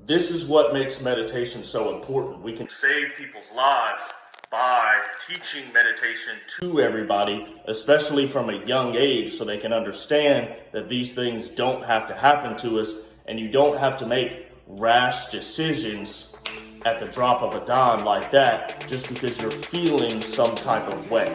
This is what makes meditation so important. We can save people's lives by teaching meditation to everybody, especially from a young age, so they can understand that these things don't have to happen to us, and you don't have to make rash decisions at the drop of a dime like that just because you're feeling some type of way.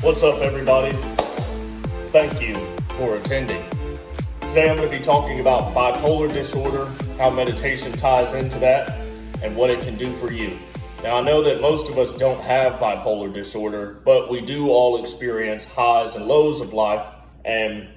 What's up, everybody? Thank you for attending. Today I'm going to be talking about bipolar disorder, how meditation ties into that, and what it can do for you. Now, I know that most of us don't have bipolar disorder, but we do all experience highs and lows of life, and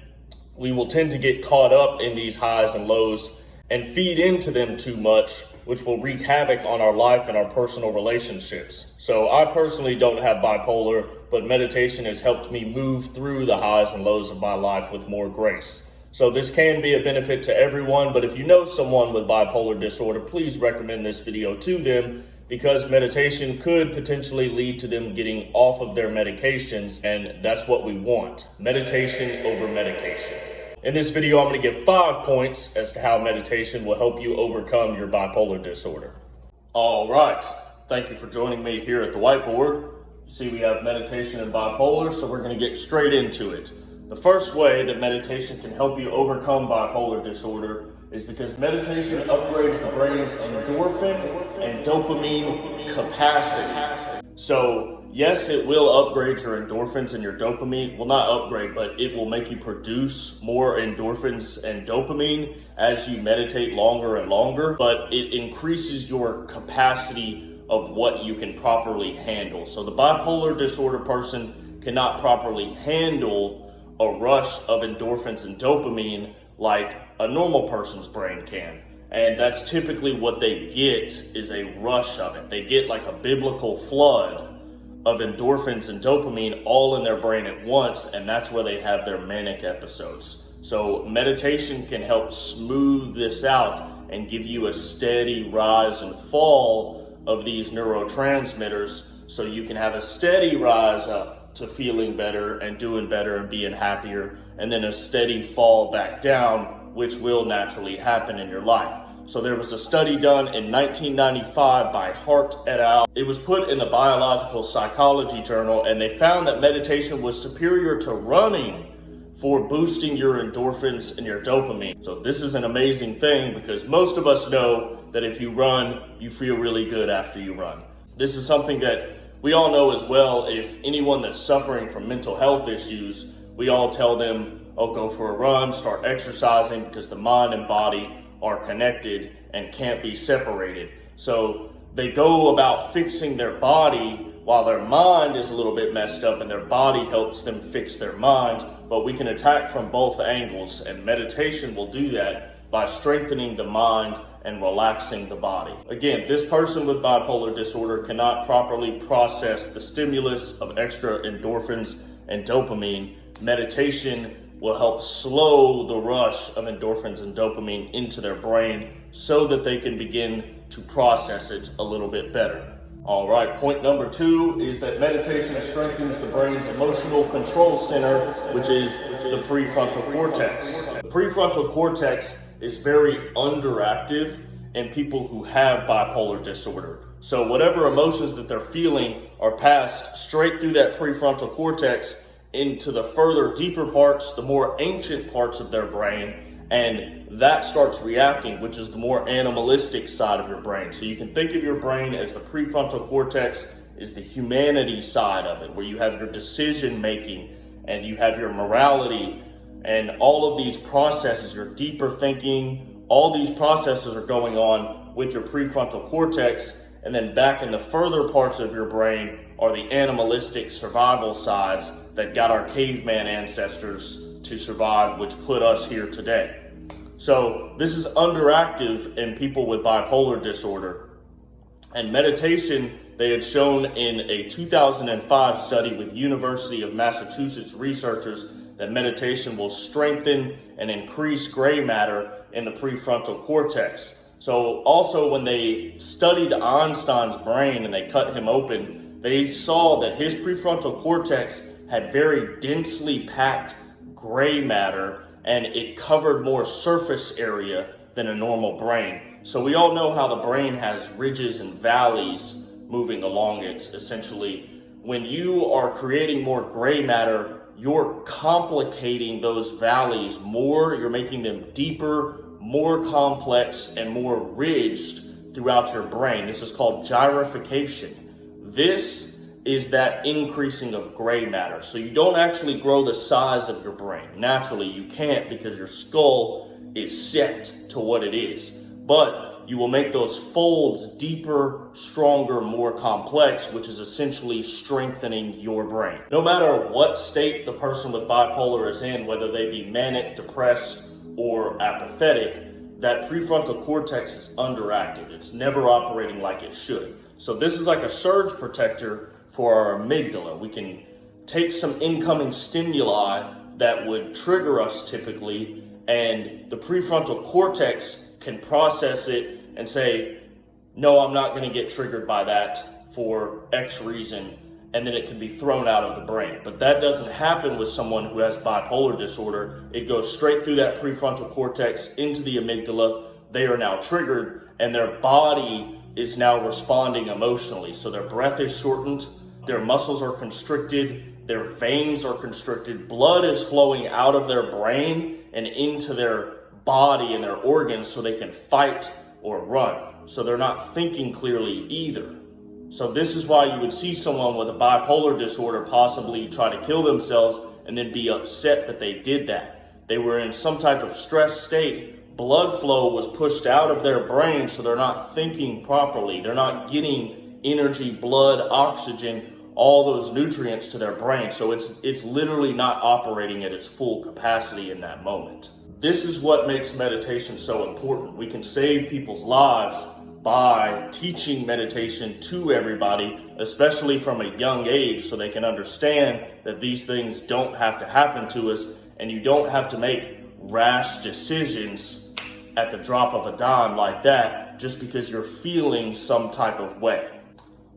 we will tend to get caught up in these highs and lows and feed into them too much, which will wreak havoc on our life and our personal relationships. So I personally don't have bipolar, but meditation has helped me move through the highs and lows of my life with more grace. So this can be a benefit to everyone, but if you know someone with bipolar disorder, please recommend this video to them, because meditation could potentially lead to them getting off of their medications, and that's what we want. Meditation over medication. In this video, I'm going to give 5 points as to how meditation will help you overcome your bipolar disorder. All right. Thank you for joining me here at the whiteboard. You see, we have meditation and bipolar, so we're going to get straight into it. The first way that meditation can help you overcome bipolar disorder is because meditation upgrades the brain's endorphin and dopamine capacity. So yes, it will upgrade your endorphins and your dopamine. Well, not upgrade, but it will make you produce more endorphins and dopamine as you meditate longer and longer, but it increases your capacity of what you can properly handle. So the bipolar disorder person cannot properly handle a rush of endorphins and dopamine like a normal person's brain can. And that's typically what they get, is a rush of it. They get like a biblical flood of endorphins and dopamine all in their brain at once, and that's where they have their manic episodes. So meditation can help smooth this out and give you a steady rise and fall of these neurotransmitters, so you can have a steady rise up to feeling better and doing better and being happier, and then a steady fall back down, which will naturally happen in your life. So there was a study done in 1995 by Hart et al. It was put in the Biological Psychology Journal, and they found that meditation was superior to running for boosting your endorphins and your dopamine. So this is an amazing thing, because most of us know that if you run, you feel really good after you run. This is something that we all know as well. If anyone that's suffering from mental health issues, we all tell them, oh, go for a run, start exercising, because the mind and body are connected and can't be separated. So they go about fixing their body while their mind is a little bit messed up, and their body helps them fix their mind. But we can attack from both angles, and meditation will do that by strengthening the mind and relaxing the body. Again, this person with bipolar disorder cannot properly process the stimulus of extra endorphins and dopamine. Meditation will help slow the rush of endorphins and dopamine into their brain so that they can begin to process it a little bit better. All right, point number 2 is that meditation strengthens the brain's emotional control center, which is the prefrontal cortex. The prefrontal cortex is very underactive in people who have bipolar disorder. So whatever emotions that they're feeling are passed straight through that prefrontal cortex into the further deeper parts, the more ancient parts of their brain, and that starts reacting, which is the more animalistic side of your brain. So you can think of your brain as the prefrontal cortex is the humanity side of it, where you have your decision making and you have your morality and all of these processes, your deeper thinking. All these processes are going on with your prefrontal cortex, and then back in the further parts of your brain are the animalistic survival sides that got our caveman ancestors to survive, which put us here today. So this is underactive in people with bipolar disorder. And meditation, they had shown in a 2005 study with University of Massachusetts researchers that meditation will strengthen and increase gray matter in the prefrontal cortex. So also when they studied Einstein's brain and they cut him open, they saw that his prefrontal cortex had very densely packed gray matter, and it covered more surface area than a normal brain. So we all know how the brain has ridges and valleys moving along it, essentially. When you are creating more gray matter, you're complicating those valleys more, you're making them deeper, more complex, and more ridged throughout your brain. This is called gyrification. This is that increasing of gray matter. So you don't actually grow the size of your brain. Naturally, you can't because your skull is set to what it is. But you will make those folds deeper, stronger, more complex, which is essentially strengthening your brain. No matter what state the person with bipolar is in, whether they be manic, depressed, or apathetic, that prefrontal cortex is underactive. It's never operating like it should. So this is like a surge protector for our amygdala. We can take some incoming stimuli that would trigger us typically, and the prefrontal cortex can process it and say, no, I'm not going to get triggered by that for X reason, and then it can be thrown out of the brain. But that doesn't happen with someone who has bipolar disorder. It goes straight through that prefrontal cortex into the amygdala. They are now triggered, and their body is now responding emotionally. So their breath is shortened, their muscles are constricted, their veins are constricted, blood is flowing out of their brain and into their body and their organs so they can fight or run. So they're not thinking clearly either. So this is why you would see someone with a bipolar disorder possibly try to kill themselves and then be upset that they did that. They were in some type of stress state. Blood flow was pushed out of their brain, so they're not thinking properly. They're not getting energy, blood, oxygen, all those nutrients to their brain. So it's literally not operating at its full capacity in that moment. This is what makes meditation so important. We can save people's lives by teaching meditation to everybody, especially from a young age, so they can understand that these things don't have to happen to us, and you don't have to make rash decisions at the drop of a dime like that just because you're feeling some type of way.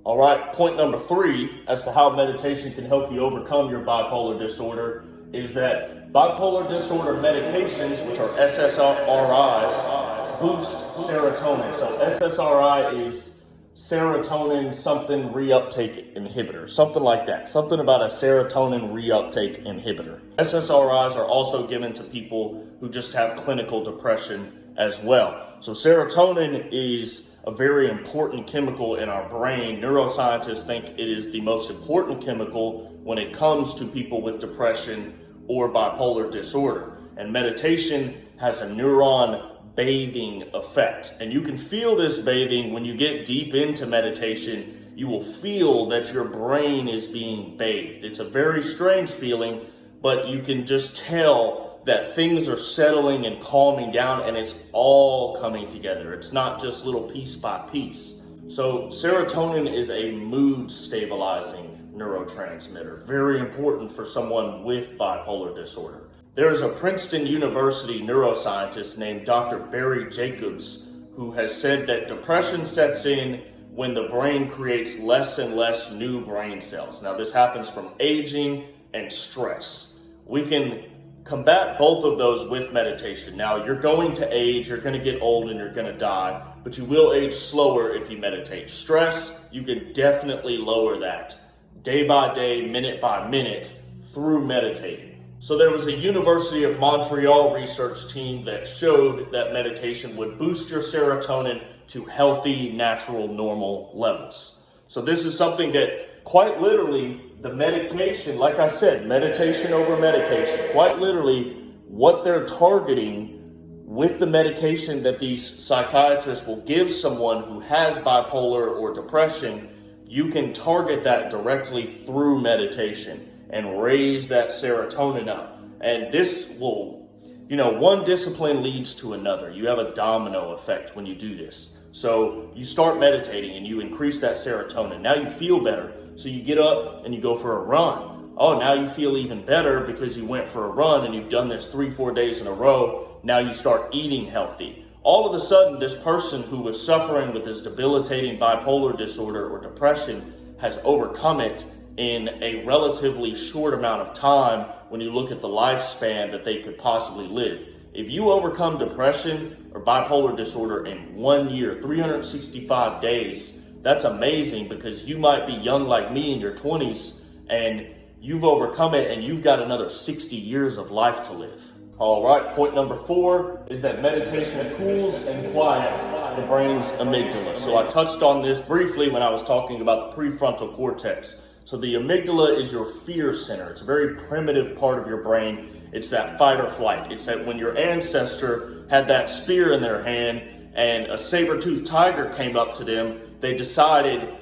All right, point number 3 as to how meditation can help you overcome your bipolar disorder is that bipolar disorder medications, which are SSRIs, boost serotonin. So SSRI is serotonin something reuptake inhibitor, something like that. Something about a serotonin reuptake inhibitor. SSRIs are also given to people who just have clinical depression as well. So serotonin is a very important chemical in our brain. Neuroscientists think it is the most important chemical when it comes to people with depression or bipolar disorder. And meditation has a neuron bathing effect. And you can feel this bathing when you get deep into meditation. You will feel that your brain is being bathed. It's a very strange feeling, but you can just tell that things are settling and calming down, and it's all coming together. It's not just little piece by piece. So serotonin is a mood stabilizing neurotransmitter, very important for someone with bipolar disorder. There is a Princeton University neuroscientist named Dr. Barry Jacobs who has said that depression sets in when the brain creates less and less new brain cells. Now, this happens from aging and stress. We can combat both of those with meditation. Now, you're going to age, you're going to get old, and you're going to die, but you will age slower if you meditate. Stress, you can definitely lower that day by day, minute by minute through meditating. So there was a University of Montreal research team that showed that meditation would boost your serotonin to healthy, natural, normal levels. So this is something that quite literally the medication, like I said, meditation over medication, quite literally what they're targeting with the medication that these psychiatrists will give someone who has bipolar or depression, you can target that directly through meditation and raise that serotonin up. And this will, one discipline leads to another. You have a domino effect when you do this. So you start meditating and you increase that serotonin. Now you feel better. So you get up and you go for a run. Oh, now you feel even better because you went for a run and you've done this 3-4 days in a row. Now you start eating healthy. All of a sudden, this person who was suffering with this debilitating bipolar disorder or depression has overcome it in a relatively short amount of time when you look at the lifespan that they could possibly live. If you overcome depression or bipolar disorder in 1 year, 365 days, that's amazing, because you might be young like me in your 20s and you've overcome it and you've got another 60 years of life to live. All right, point number 4 is that meditation cools and quiets the brain's amygdala. So I touched on this briefly when I was talking about the prefrontal cortex. So the amygdala is your fear center. It's a very primitive part of your brain. It's that fight or flight. It's that when your ancestor had that spear in their hand and a saber-toothed tiger came up to them, they decided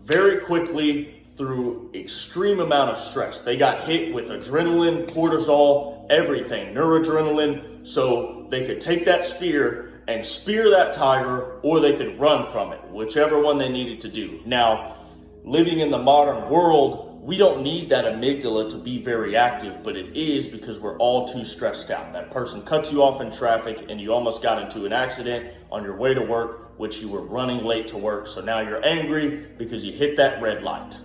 very quickly, through extreme amount of stress, they got hit with adrenaline, cortisol, everything, noradrenaline, so they could take that spear and spear that tiger, or they could run from it, whichever one they needed to do. Now, living in the modern world, we don't need that amygdala to be very active, but it is because we're all too stressed out. That person cuts you off in traffic and you almost got into an accident on your way to work, which you were running late to work. So now you're angry because you hit that red light.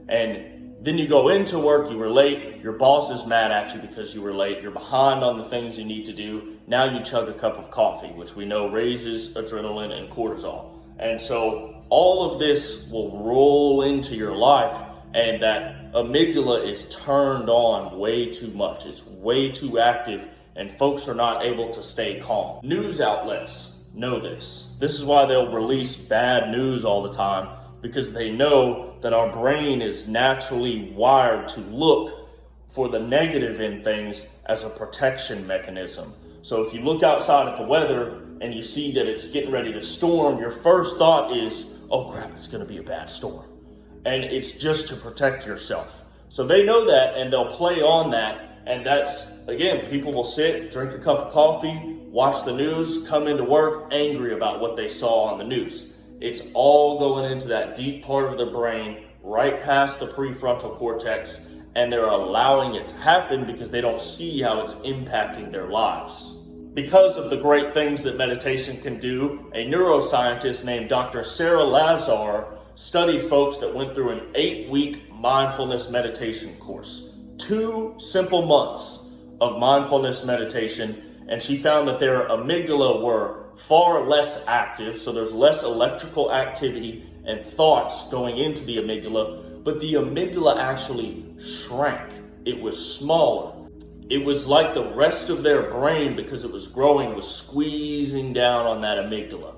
And then you go into work, you were late, your boss is mad at you because you were late, you're behind on the things you need to do. Now you chug a cup of coffee, which we know raises adrenaline and cortisol. And so all of this will roll into your life, and that amygdala is turned on way too much. It's way too active, and folks are not able to stay calm. News outlets know this. This is why they'll release bad news all the time, because they know that our brain is naturally wired to look for the negative in things as a protection mechanism. So if you look outside at the weather and you see that it's getting ready to storm, your first thought is, oh crap, it's gonna be a bad storm. And it's just to protect yourself. So they know that, and they'll play on that. And that's, again, people will sit, drink a cup of coffee, watch the news, come into work angry about what they saw on the news. It's all going into that deep part of the brain, right past the prefrontal cortex, and they're allowing it to happen because they don't see how it's impacting their lives. Because of the great things that meditation can do, a neuroscientist named Dr. Sarah Lazar studied folks that went through an 8-week mindfulness meditation course. 2 simple months of mindfulness meditation, and she found that their amygdala were far less active, so there's less electrical activity and thoughts going into the amygdala, but the amygdala actually shrank. It was smaller. It was like the rest of their brain, because it was growing, was squeezing down on that amygdala.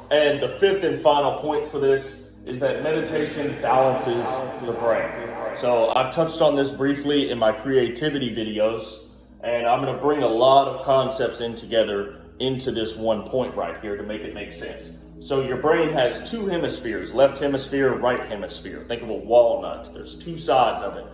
And the 5th and final point for this is that meditation balances the brain. So I've touched on this briefly in my creativity videos, and I'm going to bring a lot of concepts in together into this one point right here to make it make sense. So your brain has 2 hemispheres, left hemisphere, right hemisphere. Think of a walnut. There's 2 sides of it.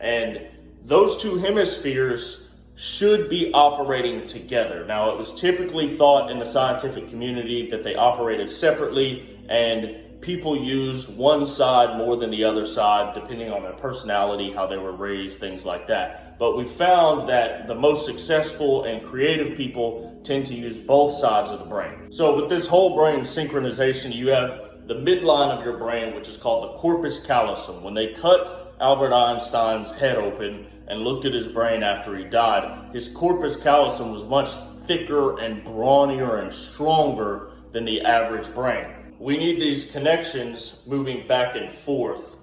And those 2 hemispheres should be operating together. Now, it was typically thought in the scientific community that they operated separately, and people used one side more than the other side, depending on their personality, how they were raised, things like that. But we found that the most successful and creative people tend to use both sides of the brain. So with this whole brain synchronization, you have the midline of your brain, which is called the corpus callosum. When they cut Albert Einstein's head open and looked at his brain after he died, his corpus callosum was much thicker and brawnier and stronger than the average brain. We need these connections moving back and forth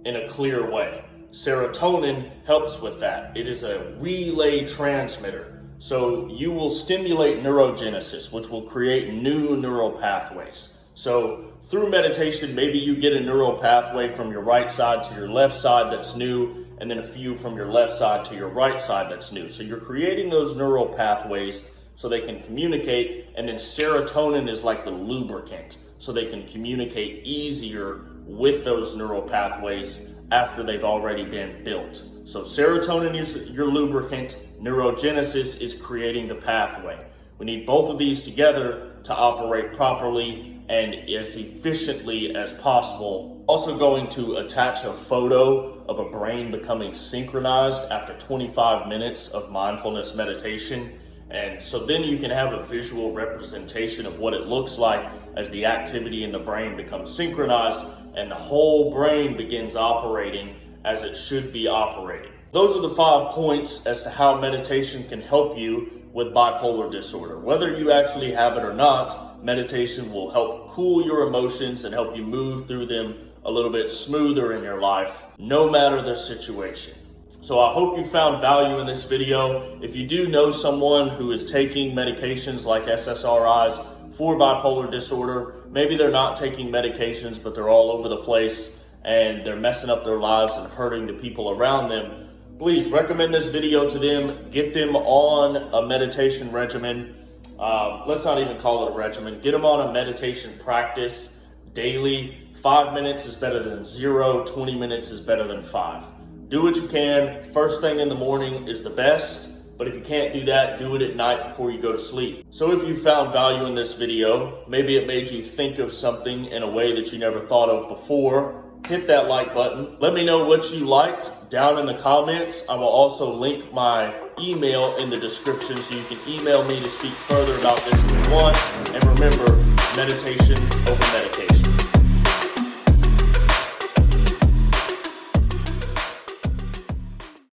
in a clear way. Serotonin helps with that. It is a relay transmitter. So you will stimulate neurogenesis, which will create new neural pathways. So through meditation, maybe you get a neural pathway from your right side to your left side that's new, and then a few from your left side to your right side that's new. So you're creating those neural pathways so they can communicate, and then serotonin is like the lubricant, so they can communicate easier with those neural pathways after they've already been built. So serotonin is your lubricant, neurogenesis is creating the pathway. We need both of these together to operate properly and as efficiently as possible. Also going to attach a photo of a brain becoming synchronized after 25 minutes of mindfulness meditation. And so then you can have a visual representation of what it looks like as the activity in the brain becomes synchronized and the whole brain begins operating as it should be operating. Those are the 5 points as to how meditation can help you with bipolar disorder. Whether you actually have it or not, meditation will help cool your emotions and help you move through them a little bit smoother in your life, no matter the situation. So I hope you found value in this video. If you do know someone who is taking medications like SSRIs for bipolar disorder, maybe they're not taking medications, but they're all over the place and they're messing up their lives and hurting the people around them, please recommend this video to them. Get them on a meditation regimen. Let's not even call it a regimen. Get them on a meditation practice daily. 5 minutes is better than 0. 20 minutes is better than 5. Do what you can. First thing in the morning is the best, but if you can't do that, do it at night before you go to sleep. So if you found value in this video, maybe it made you think of something in a way that you never thought of before, hit that like button. Let me know what you liked down in the comments. I will also link my email in the description so you can email me to speak further about this if you want. And remember, meditation over medication.